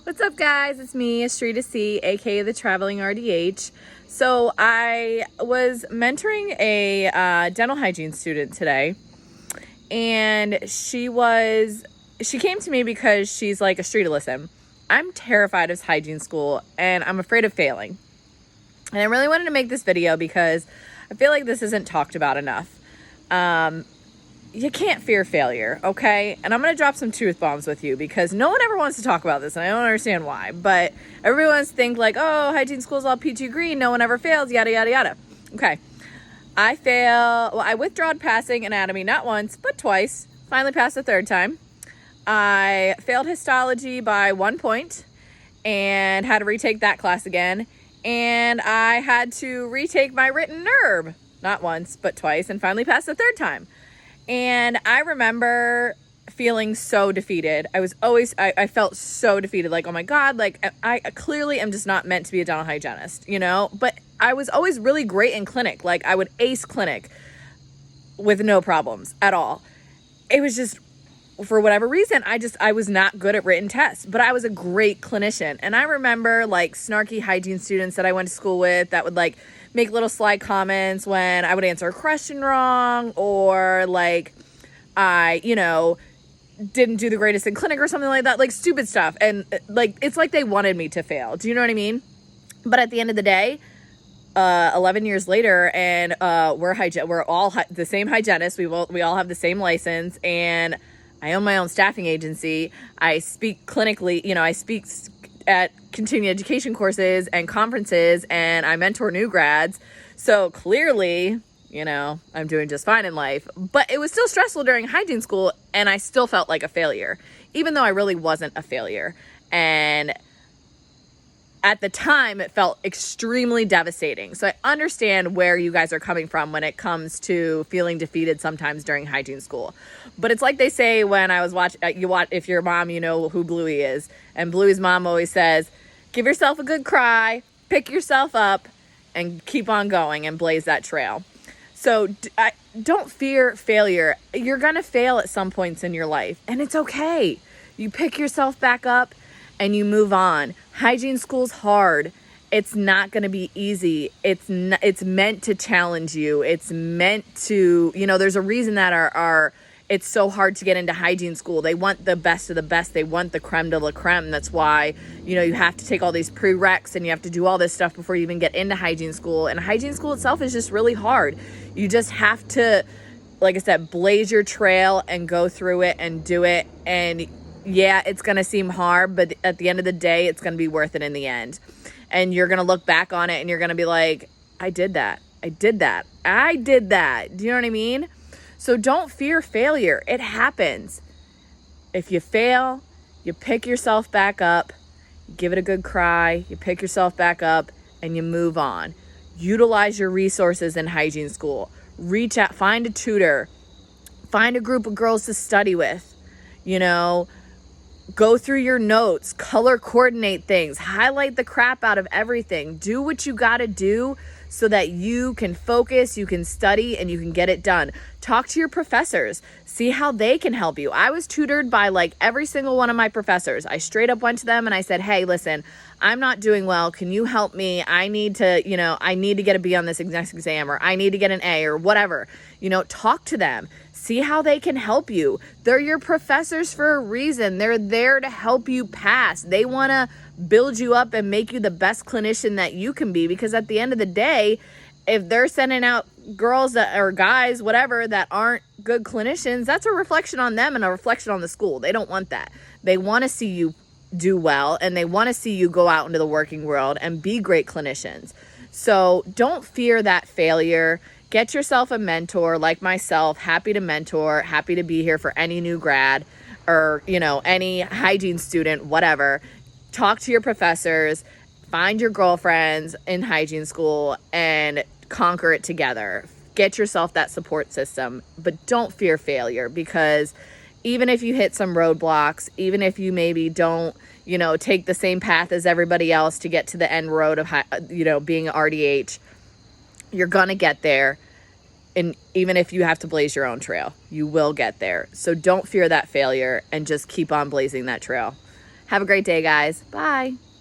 What's up, guys? It's me, Street to C, aka the Traveling RDH. So I was mentoring a dental hygiene student today, and she came to me because she's like, a Street, listen, I'm terrified of hygiene school and I'm afraid of failing. And I really wanted to make this video because I feel like this isn't talked about enough. You can't fear failure, okay? And I'm going to drop some truth bombs with you because no one ever wants to talk about this, and I don't understand why. But everyone wants to think like, oh, hygiene school's all peachy green, no one ever fails, yada, yada, yada. Okay. I withdrawed passing anatomy not once, but twice. Finally passed the third time. I failed histology by 1 point and had to retake that class again. And I had to retake my written NERB, not once, but twice, and finally passed the third time. And I remember feeling so defeated. I felt so defeated, like, oh my God, like I clearly am just not meant to be a dental hygienist, you know? But I was always really great in clinic. Like, I would ace clinic with no problems at all. It was just, for whatever reason, I was not good at written tests, but I was a great clinician. And I remember like snarky hygiene students that I went to school with that would like make little sly comments when I would answer a question wrong, or like I, didn't do the greatest in clinic or something like that, like stupid stuff. And like, it's like they wanted me to fail. Do you know what I mean? But at the end of the day, 11 years later, and we're all the same hygienists. We all have the same license, and I own my own staffing agency. I speak clinically, I speak at continuing education courses and conferences, and I mentor new grads. So clearly, I'm doing just fine in life. But it was still stressful during hygiene school, and I still felt like a failure, even though I really wasn't a failure. And at the time, it felt extremely devastating. So I understand where you guys are coming from when it comes to feeling defeated sometimes during hygiene school. But it's like they say when I was if your mom, you know who Bluey is. And Bluey's mom always says, give yourself a good cry, pick yourself up, and keep on going and blaze that trail. So don't fear failure. You're going to fail at some points in your life, and it's okay. You pick yourself back up and you move on. Hygiene school's hard. It's not going to be easy. It's meant to challenge you. It's meant to, there's a reason that it's so hard to get into hygiene school. They want the best of the best. They want the creme de la creme. That's why, you have to take all these prereqs and you have to do all this stuff before you even get into hygiene school. And hygiene school itself is just really hard. You just have to, like I said, blaze your trail and go through it and do it. And yeah, it's going to seem hard, but at the end of the day, it's going to be worth it in the end. And you're going to look back on it and you're going to be like, I did that. Do you know what I mean? So don't fear failure. It happens. If you fail, you pick yourself back up, you give it a good cry, you pick yourself back up, and you move on. Utilize your resources in hygiene school. Reach out, find a tutor, find a group of girls to study with, go through your notes, color coordinate things, highlight the crap out of everything. Do what you got to do so that you can focus, you can study, and you can get it done. Talk to your professors. See how they can help you. I was tutored by like every single one of my professors. I straight up went to them and I said, hey, listen, I'm not doing well. Can you help me? I need to get a B on this next exam, or I need to get an A, or whatever. Talk to them. See how they can help you. They're your professors for a reason. They're there to help you pass. They want to build you up and make you the best clinician that you can be, because at the end of the day, if they're sending out girls or guys, whatever, that aren't good clinicians, that's a reflection on them and a reflection on the school. They don't want that. They want to see you do well, and they want to see you go out into the working world and be great clinicians. So don't fear that failure. Get yourself a mentor like myself. Happy to mentor, happy to be here for any new grad or, any hygiene student, whatever. Talk to your professors, find your girlfriends in hygiene school, and conquer it together. Get yourself that support system, but don't fear failure, because even if you hit some roadblocks, even if you maybe don't, take the same path as everybody else to get to the end road of, being an RDH, you're going to get there. And even if you have to blaze your own trail, you will get there. So don't fear that failure and just keep on blazing that trail. Have a great day, guys. Bye.